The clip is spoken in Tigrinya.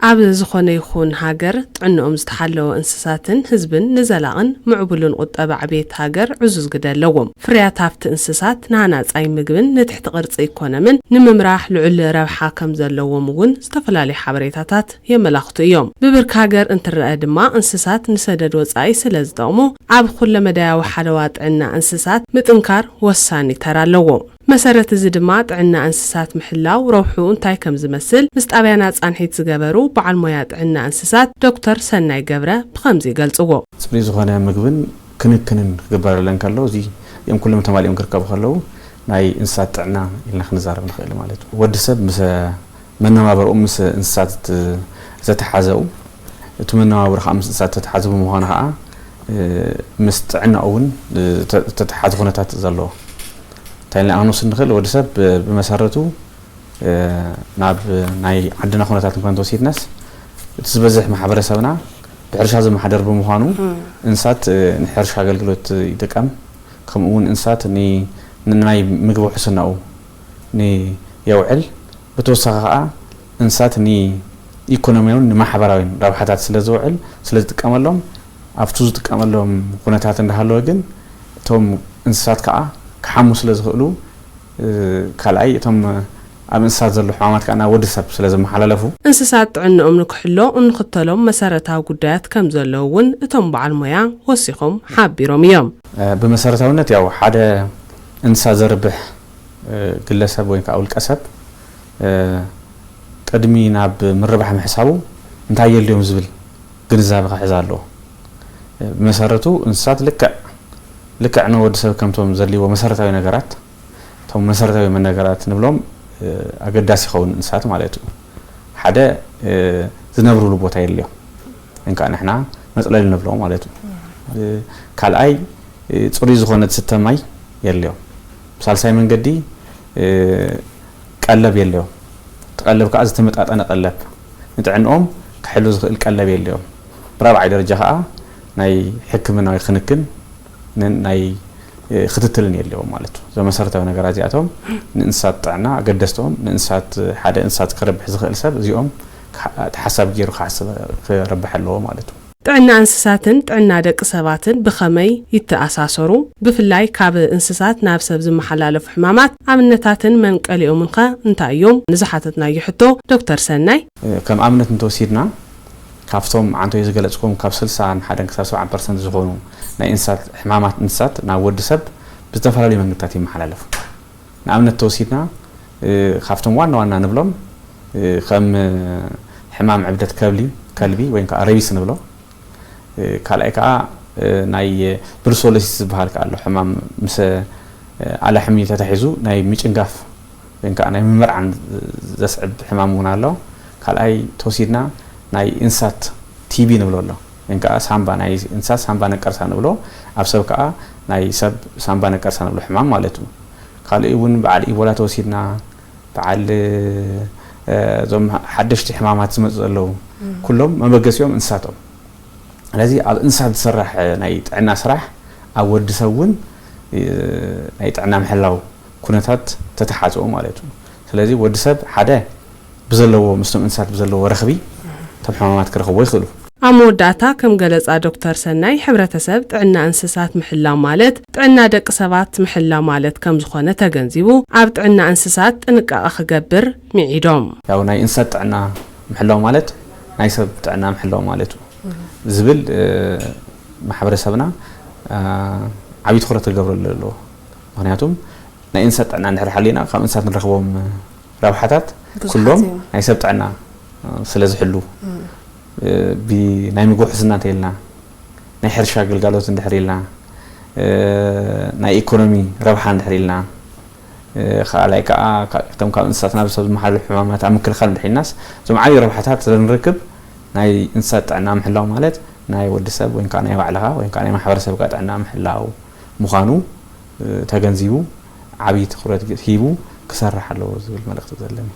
ኣብ ዝኾነ ይኹን ሃገር ጥዕንኦም ዝተሓለወ እንስሳትን ህዝብን ንዘላቕን ምዕቡልን ቁጠባ ዕብየት ሃገር ዕዙዝ ግደ ኣለዎም። ፍርያት ሃብቲ እንስሳት ንሃናጻይ ምግብን ንትሕቲ ቅርጺ ኢኮኖምን ንምምራሕ ልዑል ረብሓ ከም ዘለዎም እውን ዝተፈላለዩ ሓበሬታታት የመላኽቱ እዮም። ብብርኪ ሃገር እንትርአ ድማ እንስሳት ንሰደድ ወጻኢ ስለ ዝጠቕሙ ኣብ ኩለ መዳያዊ ሓለዋ ጥዕና እንስሳት ምጥንካር ወሳኒ ተራ ኣለዎ። መሰረት እዚ ድማ ጥዕና እንስሳት ምሕላው ረብሑ እንታይ ከም ዝመስል ምስ ጣብያና ጻንሒት ዝገበሩ በዓል ሞያ ጥዕና እንስሳት ዶክተር ሰናይ ገብረ ብኸምዚ ይገልጽዎ። ጽሪ ዝኾነ ምግብን ክንክንን ክግበረለን ከሎ እዚ እዮም ኩሎም ተማሊኦም ክርከቡ ከለው ናይ እንስሳት ጥዕና ኢልና ክንዛረብ ንኽእል ማለት እዩ። ወዲ ሰብ ምስ መነባበሩ ምስ እንስሳት ዘተሓዘው እቲ መነባበሩ ከዓ ምስ እንስሳት ተተሓዘቡ ምዃኑ ከዓ ምስ ጥዕናኡ እውን ተተሓዘ ኩነታት ዘለዎ ታይልና ኣኖስ ንኽእል ወዲ ሰብ ብመሰረቱ ናብ ናይ ዓድና ኩነታት እንኳን ተወሲድናስ እቲ ዝበዝሕ ማሕበረሰብና ብሕርሻ ዘመሓደር ብምዃኑ እንስሳት ንሕርሻ ኣገልግሎት ይጥቀም ከምኡ እውን እንስሳት ንናይ ምግቢ ውሕስናኡ የውዕል ብተወሳኺ ከዓ እንስሳት ንኢኮኖሚያውን ንማሕበራውን ረብሓታት ስለዝውዕል ስለዝጥቀመሎም ኣብቱ ዝጥቀመሎም ኩነታት እንዳሃለወ ግን እቶም እንስሳት ከዓ ክሓሙ ስለዝኽእሉ ካልኣይ እቶም ኣብ እንስሳት ዘሎ ሕማማት ከዓ ናብ ወዲ ሰብ ስለዘመሓላለፉ እንስሳት ጥዕንኦም ንክሕሎ እንኽተሎም መሰረታዊ ጉዳያት ከም ዘለዉ እውን እቶም በዓል ሞያ ወሲኾም ሓቢሮም እዮም። ብመሰረታውነት ያው ሓደ እንስሳ ዘርብሕ ግለሰብ ወይ ከዓ ውልቀ ሰብ ቅድሚ ናብ ምርባሕ ምሕሳቡ እንታይ የልዮም ዝብል ግንዛቤ ክሕዝ ኣለዎ። ብመሰረቱ እንስሳት ልክዕ ንወዲ ሰብ ከምቶም ዘልይዎ መሰረታዊ ነገራት እቶም መሰረታዊ ነገራት ንብሎም ኣገዳሲ ይኸውን እንስሳት ማለት እዩ። ሓደ ዝነብሩሉ ቦታ የልዮም እንካ ንሕና መፅለሊ ንብሎ ማለት እዩ። ካልኣይ ፅሩይ ዝኾነ ዝስተ ማይ የልዮም። ብሳልሳይ መንገዲ ቀለብ የልዮም። ተቀለብ ከዓ ዝተመጣጠነ ቀለብ ንጥዕንኦም ክሕሉ ዝኽእል ቀለብ የልዮም። ብራብዓይ ደረጃ ከዓ ናይ ሕክምናዊ ክንክን ናይ ክትትልን የለዎም ማለት እዩ። ዘመሰረታዊ ነገራት እዚኣቶም ንእንስሳት ጥዕና ኣገደስቶም ንእንስሳት ሓደ እንስሳት ክረብሕ ዝኽእል ሰብ እዚኦም ተሓሳቢ ገይሩ ክረብሕ ኣለዎ ማለት እዩ። ጥዕና እንስሳትን ጥዕና ደቂ ሰባትን ብኸመይ ይተኣሳሰሩ? ብፍላይ ካብ እንስሳት ናብ ሰብ ዝመሓላለፉ ሕማማት ኣብነታትን መንቀሊኦምን ኸ እንታይ እዮም? ንዝሓተትናዮ ሕቶ ዶክተር ሰናይ ከም ኣብነት እንተወሲድና ካብቶም ዓንቶ ዝገለጽኩም ካብ 61 ክሳብ 70% ዝኾኑ ናይ እንስሳት ሕማማት እንስሳት ናብ ወዲ ሰብ ብዝተፈላለዩ መንገድታት ይመሓላለፉ። ንኣብነት ተወሲድና ካብቶም ዋና ንብሎም ከም ሕማም ዕብደት ከልቢ ወይ ከዓ ረቢስ ንብሎ ካልኣይ ከዓ ናይ ብሩሶሎሲስ ዝበሃል ከዓ ኣሎ ሕማም ምስ ኣላሕሚ ተታሒዙ ናይ ምጭንጋፍ ወይ ከዓ ናይ ምምርዓን ዘስዕብ ሕማም እውን ኣሎ። ካልኣይ ተወሲድና ናይ እንስሳት ቲቢ ንብሎ ኣሎ ወይ ከዓ ሳምባ ናይ እንስሳት ሳምባ ነቀርሳ ንብሎ ኣብ ሰብ ከዓ ናይ ሰብ ሳምባ ነቀርሳ ንብሎ ሕማም ማለት እዩ። ካልእ እውን በዓል ኢቦላ ተወሲድና በዓል ዞም ሓደሽቲ ሕማማት ዝመፁ ዘለዉ ኩሎም መበገሲኦም እንስሳቶም። ስለዚ ኣብ እንስሳት ዝስራሕ ናይ ጥዕና ስራሕ ኣብ ወዲ ሰብ እውን ናይ ጥዕና ምሕላው ኩነታት ተተሓፅኦ ማለት እዩ። ስለዚ ወዲ ሰብ ሓደ ብዘለዎ ምስቶም እንስሳት ብዘለዎ ረኽቢ እቶም ሕማማት ክረኽቦ ይኽእሉ። ኣብ መወዳእታ ከም ገለጻ ዶክተር ሰናይ ሕብረተሰብ ጥዕና እንስሳት ምሕላው ማለት ጥዕና ደቂ ሰባት ምሕላው ማለት ከም ዝኾነ ተገንዚቡ ኣብ ጥዕና እንስሳት ጥንቃቐ ክገብር ሚዒዶም። ያው ናይ እንስሳት ጥዕና ምሕላው ማለት ናይ ሰብ ጥዕና ምሕላው ማለት እዩ ዝብል ማሕበረሰብና ዓብዪ ትኹረት ክገብረሉ ኣለዎ። ምክንያቱም ናይ እንስሳት ጥዕና እንድሕር ሓሊና ካብ እንስሳት ንረኽቦም ረብሓታት ኩሎም ናይ ሰብ ጥዕና ስለዝሕሉ ብናይ ምግቢ ውሕስና እንተኢልና ናይ ሕርሻ ግልጋሎት እንድሕር ኢልና ናይ ኢኮኖሚ ረብሓ እንድሕር ኢልና ካልኣይ ከዓ እቶም ካብ እንስሳት ናብ ሰብ ዝመሓላለፉ ሕማማት ኣብ ምክልኻል እንድሕር ኢልናስ እዞም ዓብዪ ረብሓታት ስለንረክብ ናይ እንስሳት ጥዕና ምሕላው ማለት ናይ ወዲ ሰብ ወይ ከዓ ናይ ባዕልኻ ወይ ከዓ ናይ ማሕበረሰብካ ጥዕና ምሕላው ምዃኑ ተገንዚቡ ዓብዪ ትኹረት ሂቡ ክሰርሕ ኣለዎ ዝብል መልእኽቲ ዘለኒ።